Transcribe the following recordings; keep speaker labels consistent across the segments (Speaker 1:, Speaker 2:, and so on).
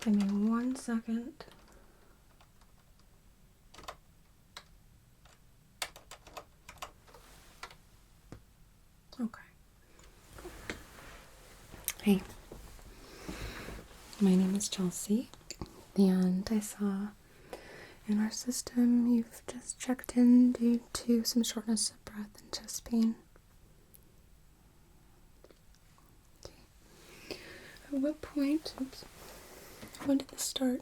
Speaker 1: Give me 1 second. Okay. Hey, my name is Chelsea, and I saw in our system you've just checked in due to some shortness of breath and chest pain. Okay. At what point? When did this start?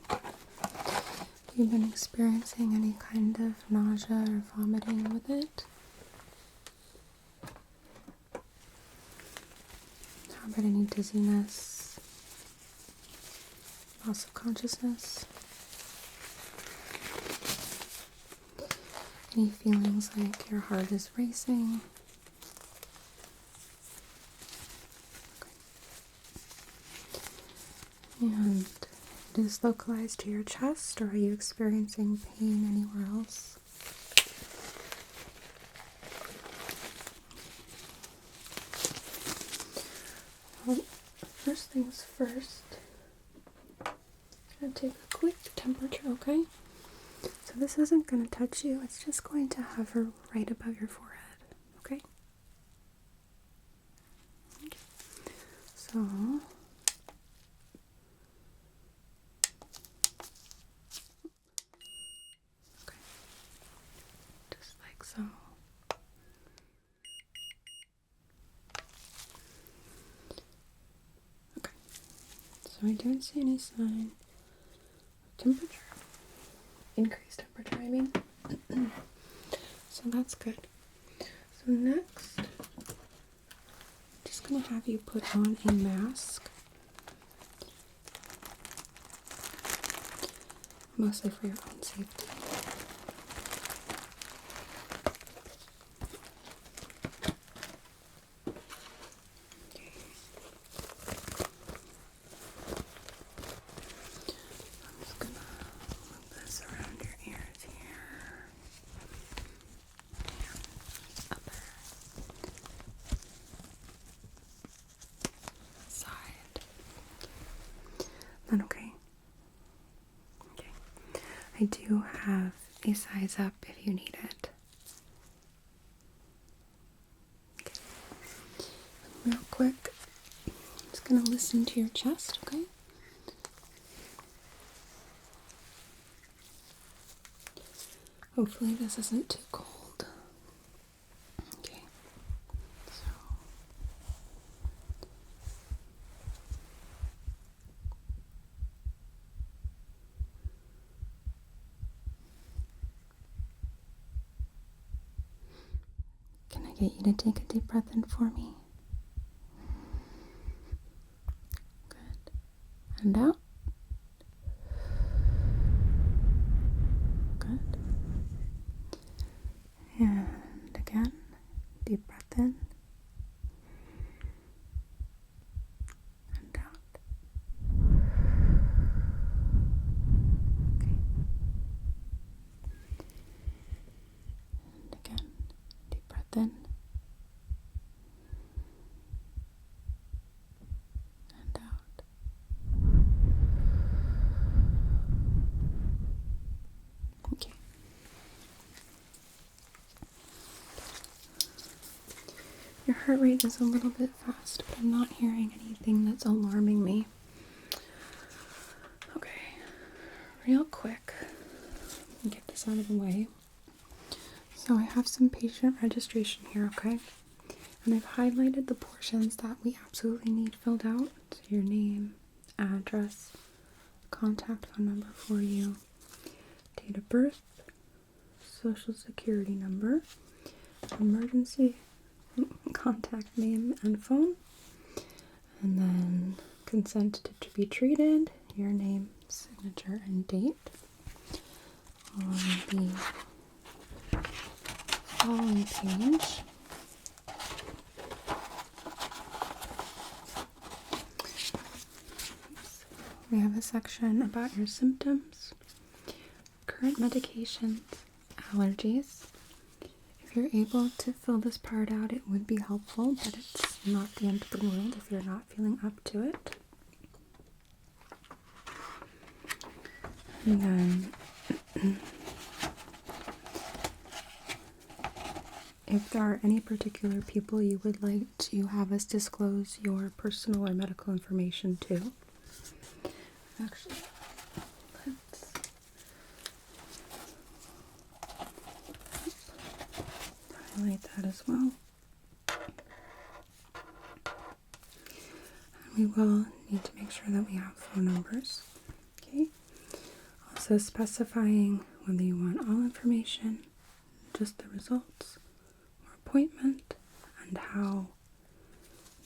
Speaker 1: Have you been experiencing any kind of nausea or vomiting with it? How about any dizziness? Loss of consciousness? Any feelings like your heart is racing? Okay. And it is localized to your chest, or are you experiencing pain anywhere else? Well, first things first, I'm going to take a quick temperature, okay? So this isn't going to touch you, it's just going to hover right above your forehead, okay? So, okay, just like so. Okay, so I don't see any sign of temperature. Increased temperature, I mean. So that's good. So next, I'm just going to have you put on a mask. Mostly for your own safety. Okay. I'm just going to move this around your ears here. Other side. That okay? Okay. I do have a size up if you need it. Okay. Real quick, I'm just gonna listen to your chest, okay? Hopefully this isn't too cold. Okay. So can I get you to take a deep breath in for me? Good. And out. Good. And again, deep breath in. And out. Okay. And again, deep breath in. And out. Okay. Your heart rate is a little bit fast, but I'm not hearing anything that's alarming me. Okay, real quick, get this out of the way. So I have some patient registration here, okay? And I've highlighted the portions that we absolutely need filled out. So your name, address, contact phone number for you, date of birth, social security number, emergency contact name and phone, and then consent to be treated, your name, signature, and date. On the following page, we have a section about your symptoms, current medications, allergies. If if you're able to fill this part out, it would be helpful, but it's not the end of the world if you're not feeling up to it. And then if there are any particular people you would like to have us disclose your personal or medical information to, actually, let's highlight that as well. We will need to make sure that we have phone numbers. Okay. Also specifying whether you want all information, just the results, or appointment, and how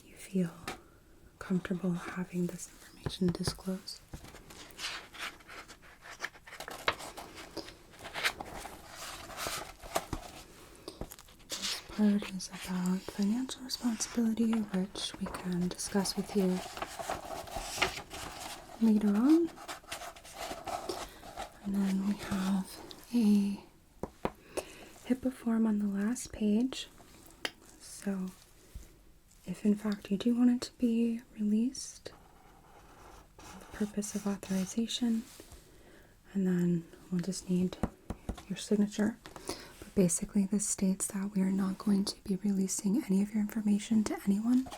Speaker 1: you feel comfortable having this information disclosed. This part is about financial responsibility, which we can discuss with you later on. And then we have a HIPAA form on the last page. So if in fact you do want it to be released for the purpose of authorization, and then we'll just need your signature. But basically this states that we are not going to be releasing any of your information to anyone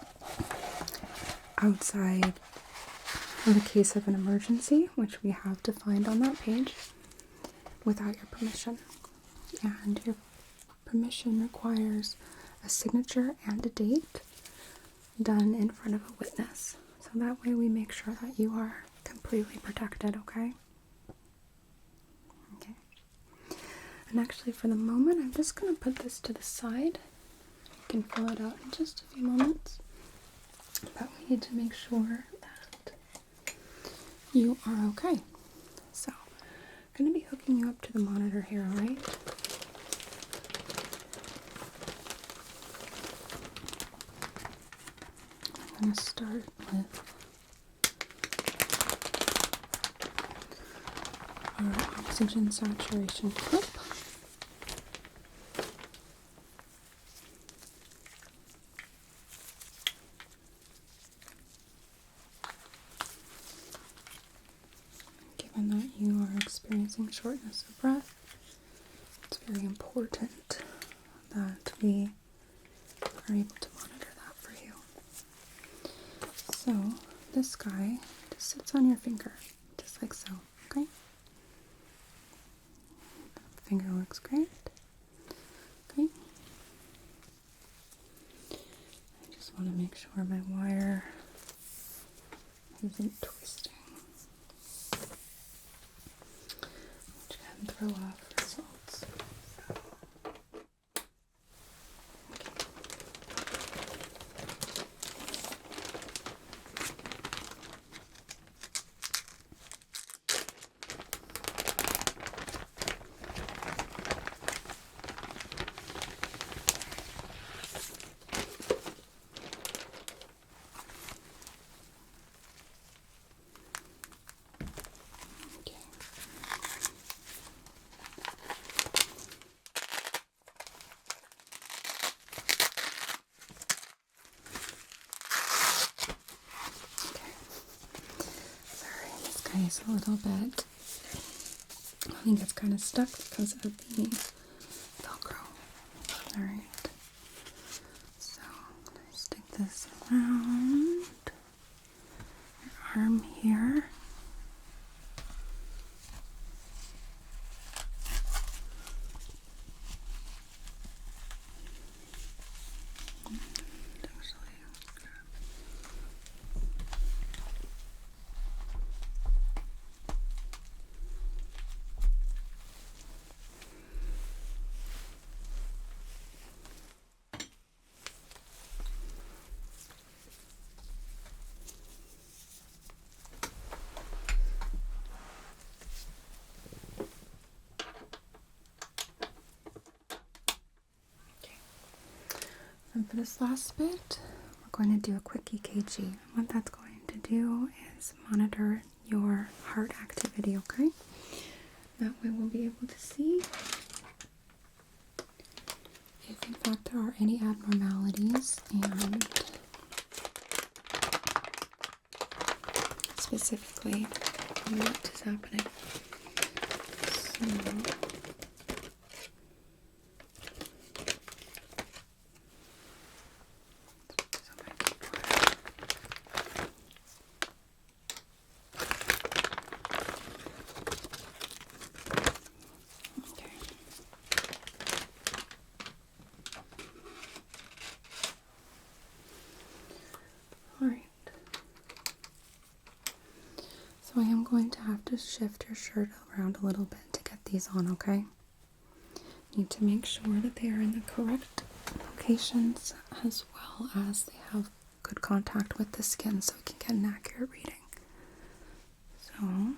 Speaker 1: outside in the case of an emergency, which we have defined on that page, without your permission. And your permission requires a signature and a date done in front of a witness. So that way we make sure that you are completely protected, okay? Okay. And actually for the moment, I'm just going to put this to the side. You can fill it out in just a few moments. But we need to make sure that you are okay. So I'm going to be hooking you up to the monitor here, alright? I'm going to start with our oxygen saturation cup. Given that you are experiencing shortness of breath, it's very important that we are able to monitor that for you. So this guy just sits on your finger, just like so, okay? Finger looks great. Okay. I just want to make sure my wire isn't twisting, which can throw off results. Is a little bit, I think it's kind of stuck because of the Velcro. Alright, so I stick this around your arm here. And for this last bit, we're going to do a quick EKG. What that's going to do is monitor your heart activity, okay? That way we'll be able to see if in fact there are any abnormalities and specifically what is happening. So, alright. So I am going to have to shift your shirt around a little bit to get these on, okay? Need to make sure that they are in the correct locations as well as they have good contact with the skin so we can get an accurate reading. So I'm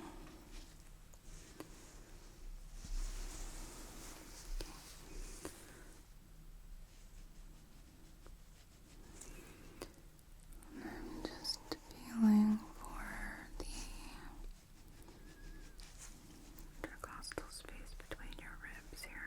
Speaker 1: just feeling for the intercostal space between your ribs here.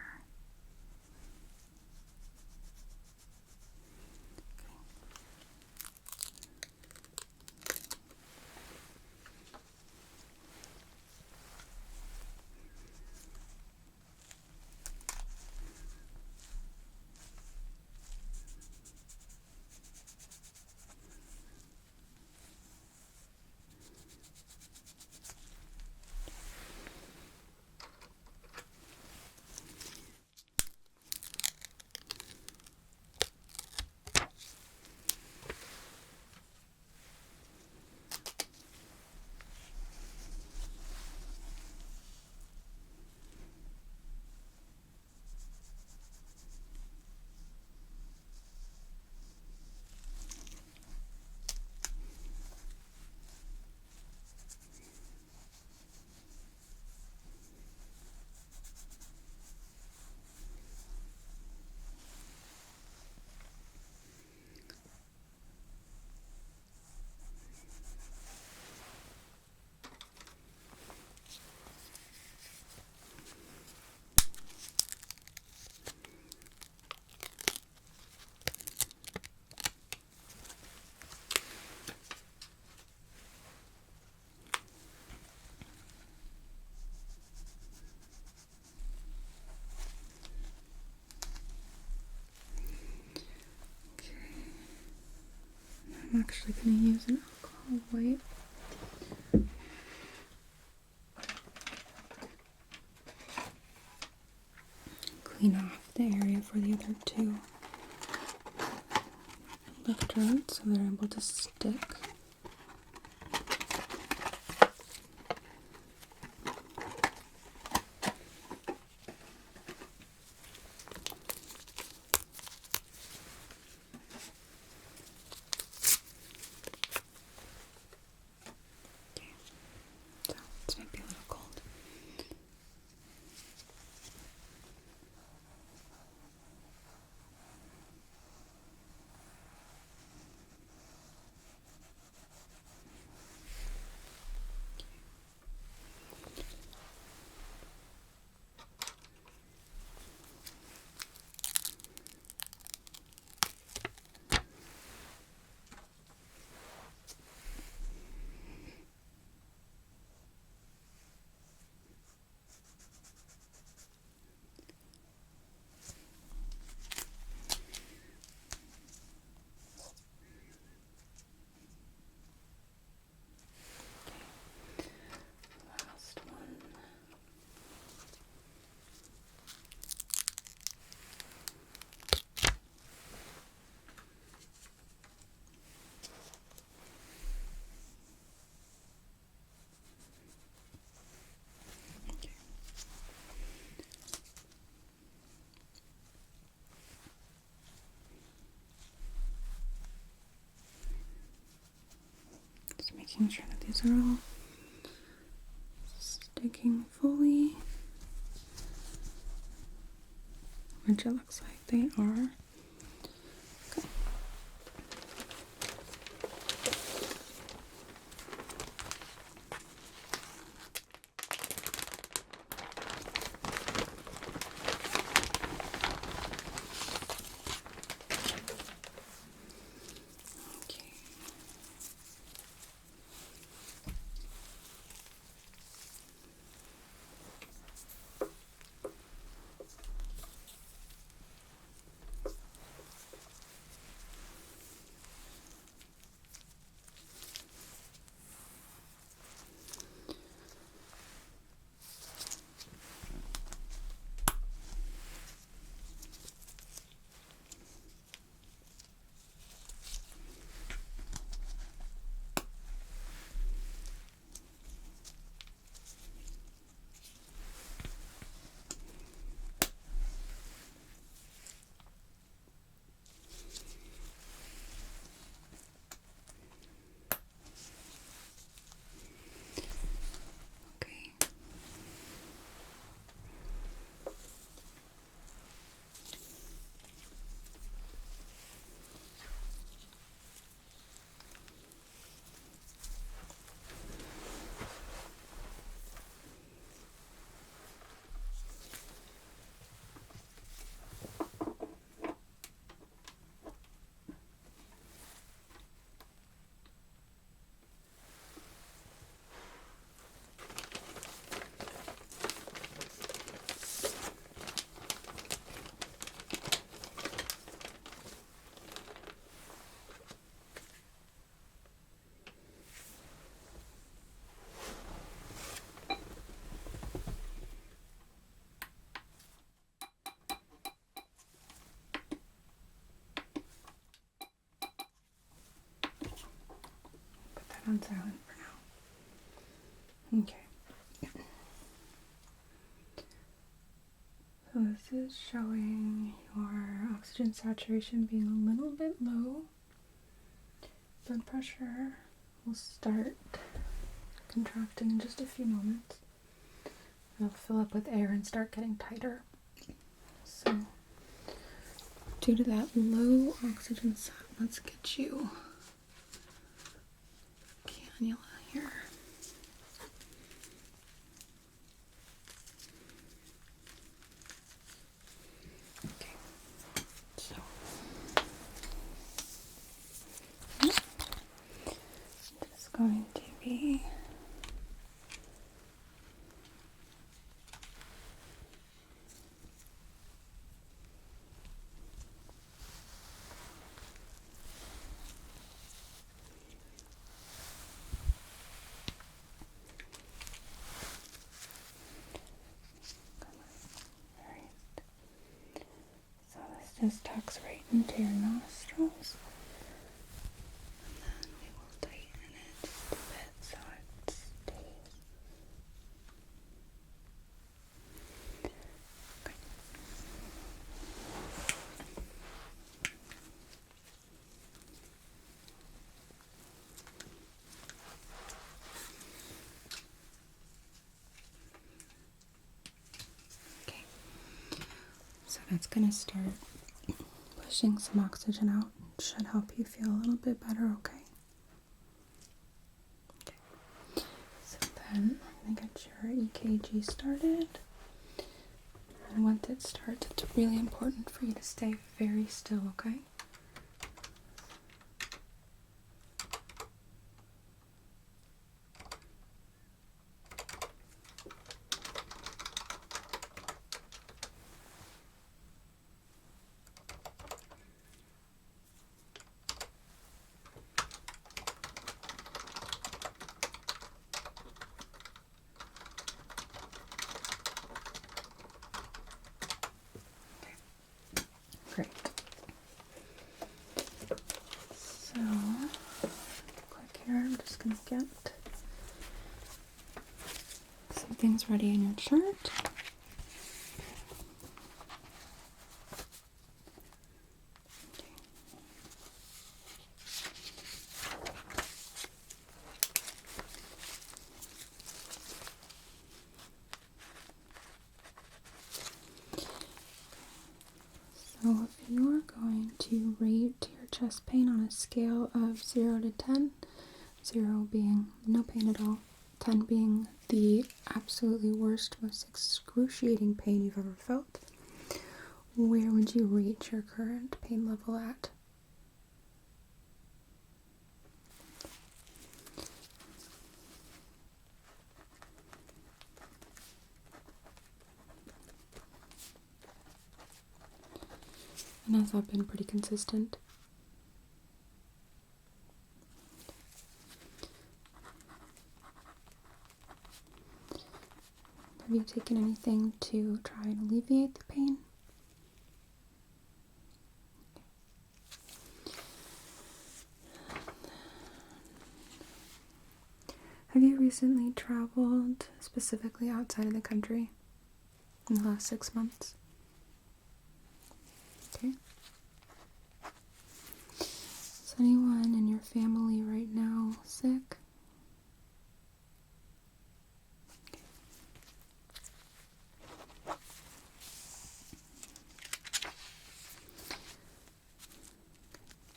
Speaker 1: I'm actually going to use an alcohol wipe. Clean off the area for the other two electrodes so they're able to stick. So this might be a little cold. Last one. Just making sure that these are all sticking fully, which it looks like they are. Okay. on silent for now. Okay. So this is showing your oxygen saturation being a little bit low. Blood pressure will start contracting in just a few moments. It'll fill up with air and start getting tighter. So, due to that low oxygen sat, let's get you cannula here. Okay, so it's going to be just tucks right into your nostrils, and then we will tighten it just a bit so it stays. Okay, so that's going to start pushing some oxygen out. Should help you feel a little bit better, okay? Okay. So then I'm going to get your EKG started. And once it starts, it's really important for you to stay very still, okay? Great. So, quick here, I'm just going to get some things ready in your chart. So if you're going to rate your chest pain on a scale of 0 to 10, 0 being no pain at all, 10 being the absolutely worst, most excruciating pain you've ever felt, where would you rate your current pain level at? And has that been pretty consistent? Have you taken anything to try and alleviate the pain? Have you recently traveled specifically outside of the country in the last 6 months? Okay. Is anyone in your family right now sick?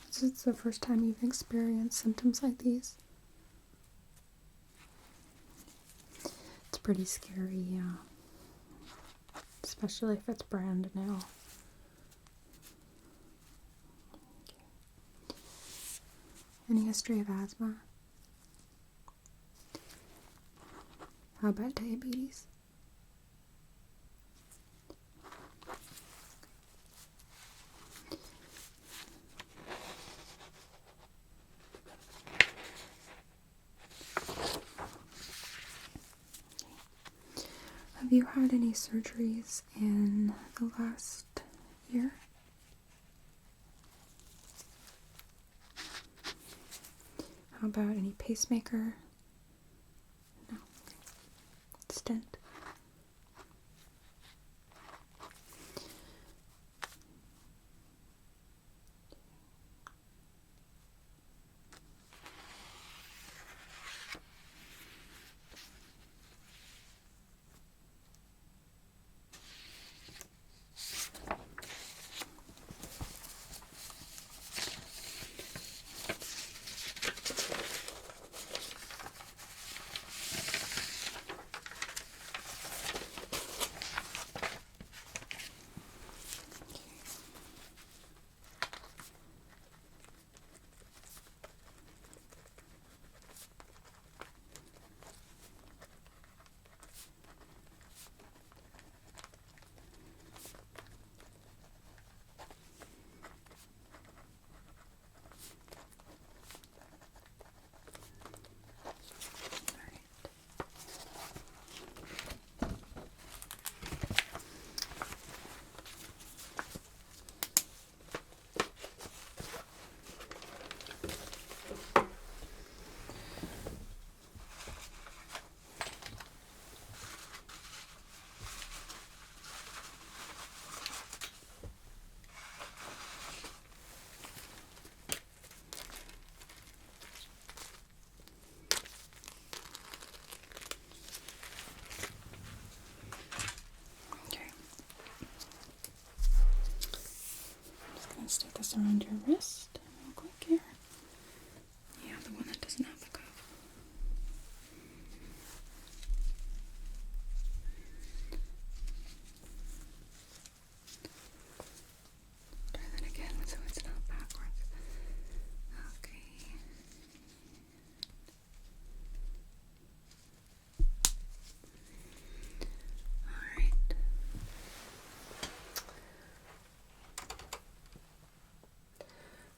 Speaker 1: This is the first time you've experienced symptoms like these? It's pretty scary, yeah. Especially if it's brand new. Any history of asthma? How about diabetes? Have you had any surgeries in the last year? How about any pacemaker? No. Stent? Stick this around your wrist real quick here. Yeah, the one that doesn't have the cuff. Try that again so it's not backwards. Okay. Alright.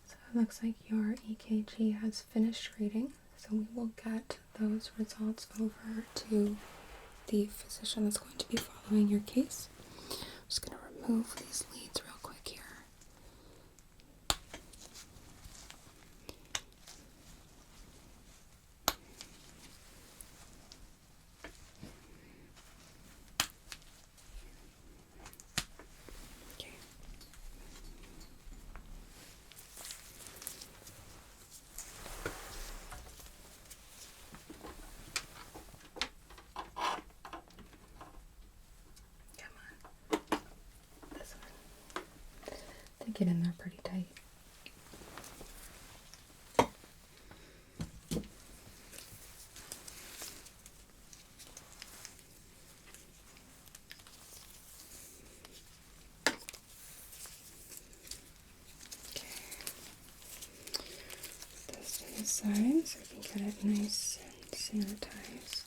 Speaker 1: So it looks like your EKG has finished reading, so we will get those results over to the physician that's going to be following your case. I'm just going to remove these leads real quick here. Okay. Come on. This one. They get in there pretty tight. This to the side so we can get it nice and sanitized.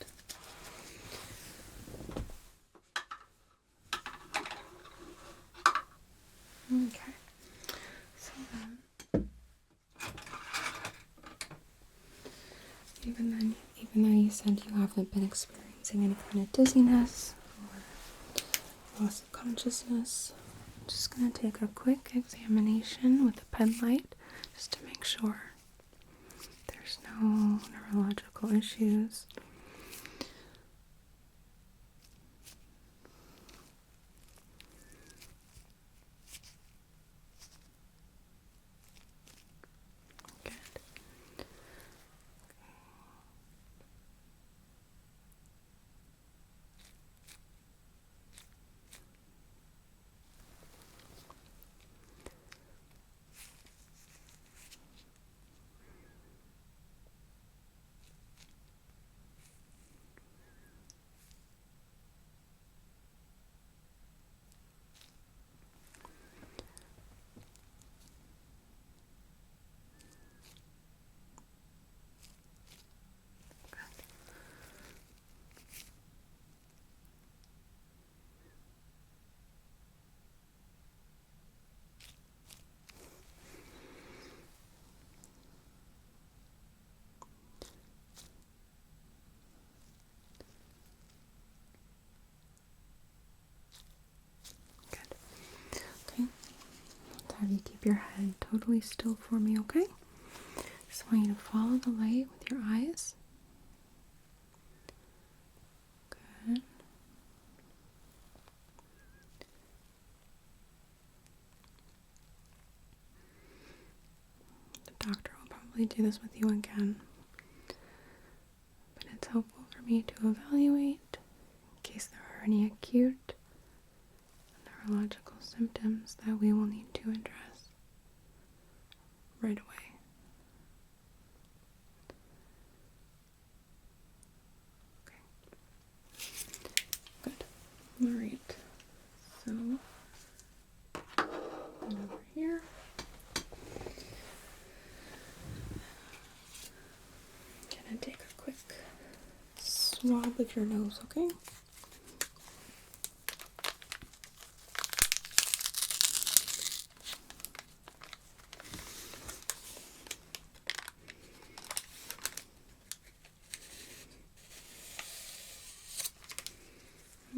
Speaker 1: Okay, so then, even though you said you haven't been experiencing any kind of dizziness or loss of consciousness, I'm just going to take a quick examination with a pen light just to make sure there's no neurological issues. Good. Okay, let's have you keep your head totally still for me, okay? So just want you to follow the light with your eyes. Good. The doctor will probably do this with you again, but it's helpful for me to evaluate in case there are any acute neurological symptoms that we will need to address right away. Good. All right. So, over here. Gonna take a quick swab of your nose, okay?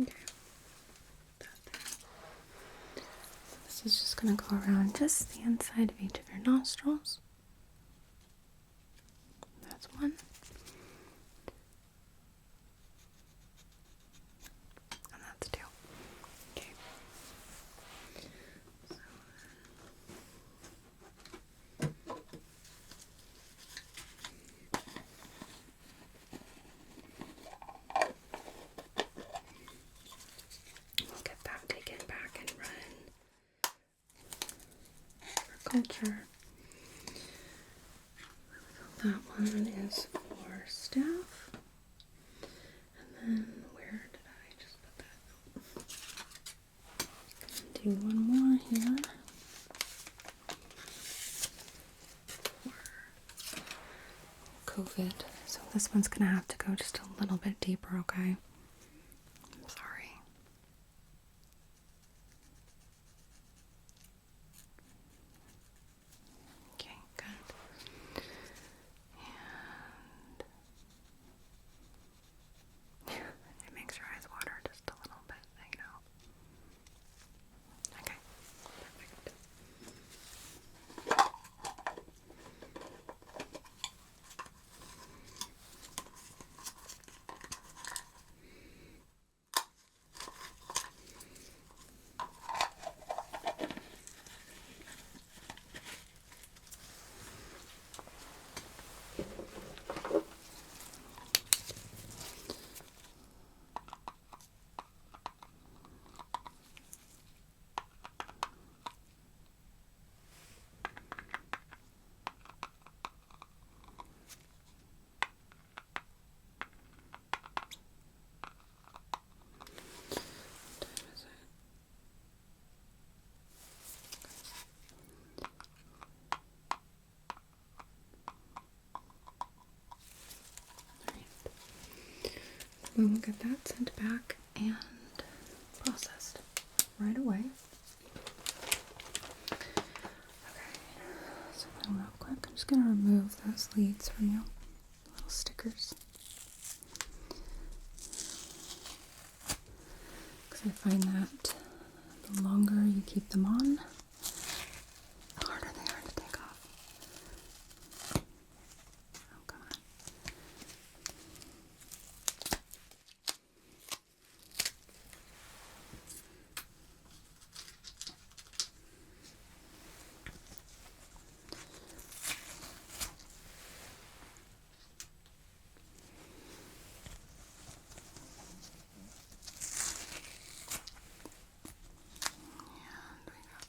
Speaker 1: Okay. This is just going to go around just the inside of each of your nostrils. That's one. And that's two. Okay. So, we'll get that taken back and run for culture. That one is for staff. And then where did I just put that? Do one more here. For COVID. So this one's gonna have to go just a little bit deeper, okay? I'm sorry. Okay, good. And it makes your eyes water just a little bit, you know. Okay, perfect. We will get that sent back and processed right away. Okay, so then real quick, I'm just going to remove those leads from you, little stickers. Because I find that the longer you keep them on, the harder they are to take off. Oh, come on. And we got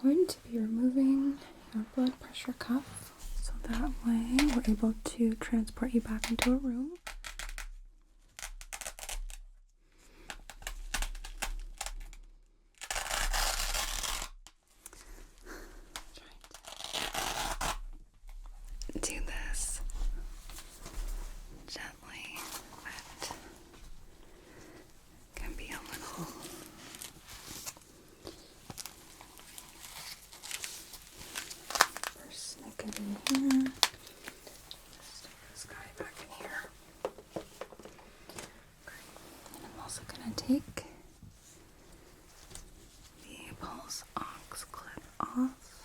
Speaker 1: going to be removing your blood pressure cuff so that way we're able to transport you back into a room. Do this gently, but can be a little first snick it in here. Stick this guy back in here. Okay. And I'm also gonna take the pulse ox clip off.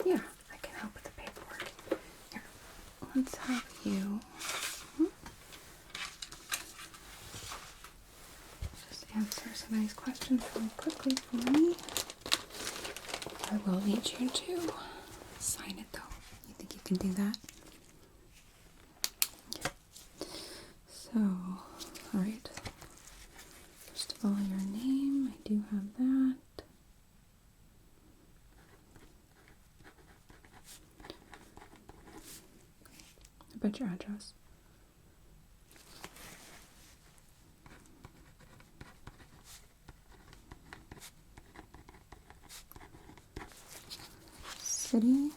Speaker 1: Yeah, I can help with the paperwork. Here, let's have you just answer some of these questions really quickly for me. I will need you to sign it though. You think you can do that? Okay. So, alright. First of all, your name. I do have that. How about your address? City.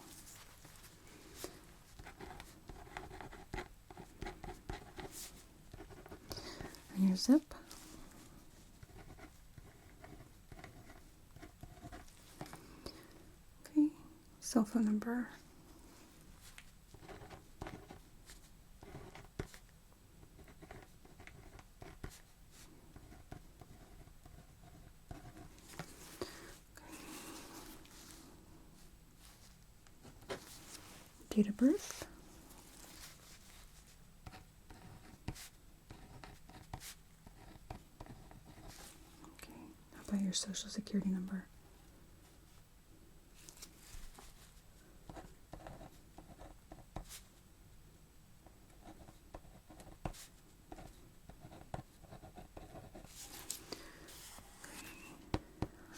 Speaker 1: And your zip. Okay. Cell phone number. Date of birth. Okay. How about your social security number?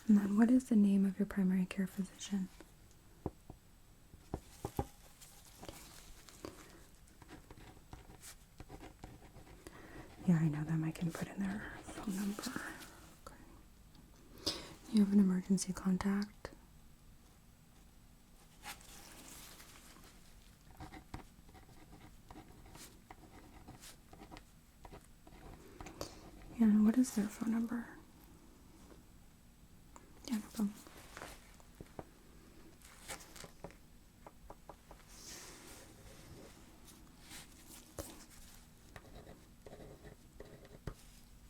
Speaker 1: And then what is the name of your primary care physician? Yeah, I know them. I can put in their phone number. Okay. You have an emergency contact. And what is their phone number? Yeah, no problem.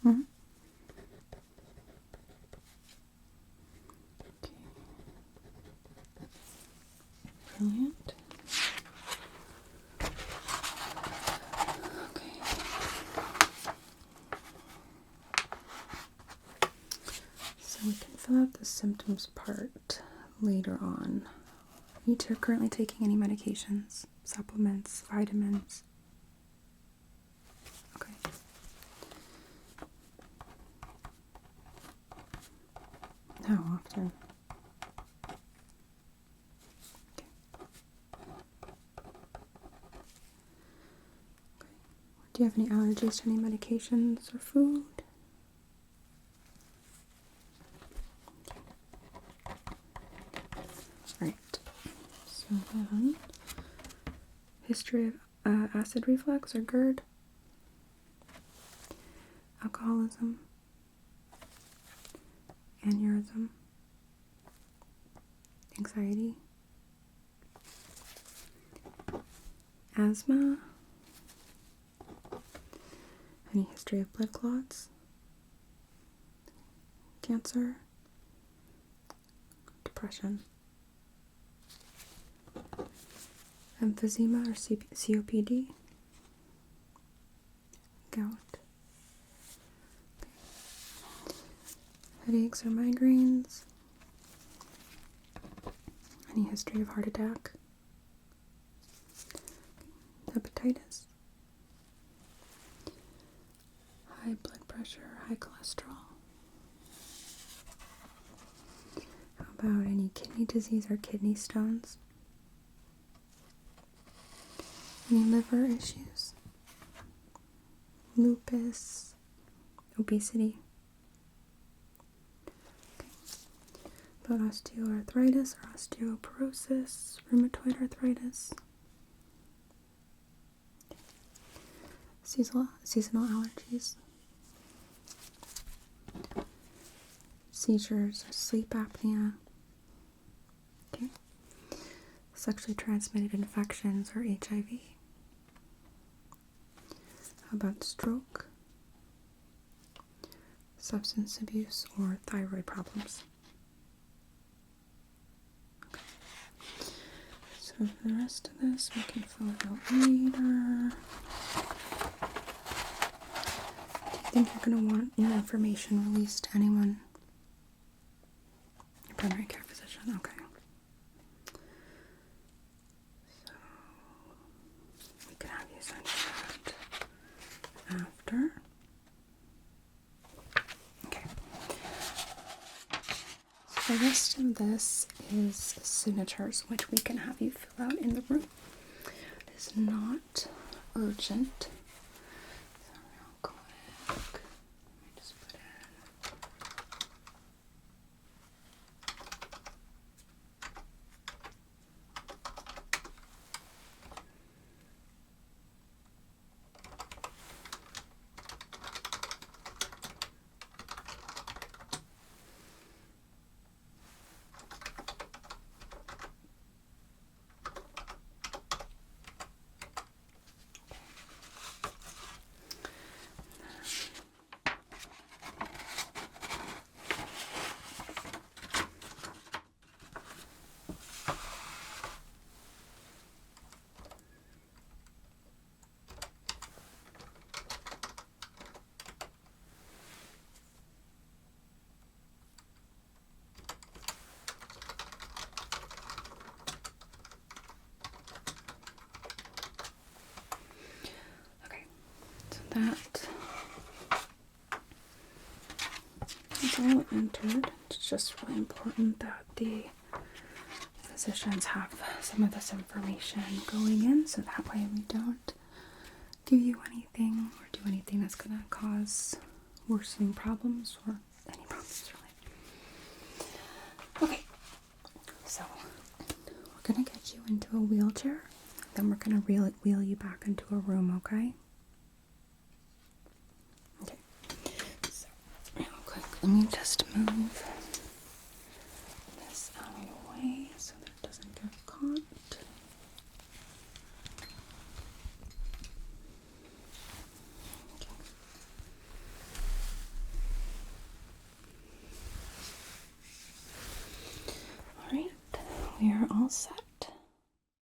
Speaker 1: Mm-hmm. Okay. Brilliant. Okay. So we can fill out the symptoms part later on. Are you currently taking any medications, supplements, vitamins? Okay. How often? Okay. Do you have any allergies to any medications or food? Right. So then, history of acid reflux or GERD, alcoholism, aneurysm, anxiety, asthma, any history of blood clots, cancer, depression, emphysema or COPD, gout, headaches or migraines, any history of heart attack, hepatitis, high blood pressure, high cholesterol? How about any kidney disease or kidney stones? Any liver issues? Lupus? Obesity? Okay. About osteoarthritis or osteoporosis, rheumatoid arthritis? Seasonal allergies? Seizures or sleep apnea? Okay. Sexually transmitted infections or HIV? How about stroke? Substance abuse or thyroid problems? Okay. So for the rest of this, we can fill it out later. Do you think you're going to want your information released to anyone? Your primary care physician? Okay. So we can have you send that after. Okay. So the rest of this is signatures, which we can have you fill out in the room. It is not urgent. So real quick, let me just put in. That is all entered. It's just really important that the physicians have some of this information going in, so that way we don't give you anything or do anything that's going to cause worsening problems or any problems really. Okay, so we're going to get you into a wheelchair, then we're going to wheel you back into a room, okay? Let me just move this out of the way so that it doesn't get caught. Okay. Alright, we are all set.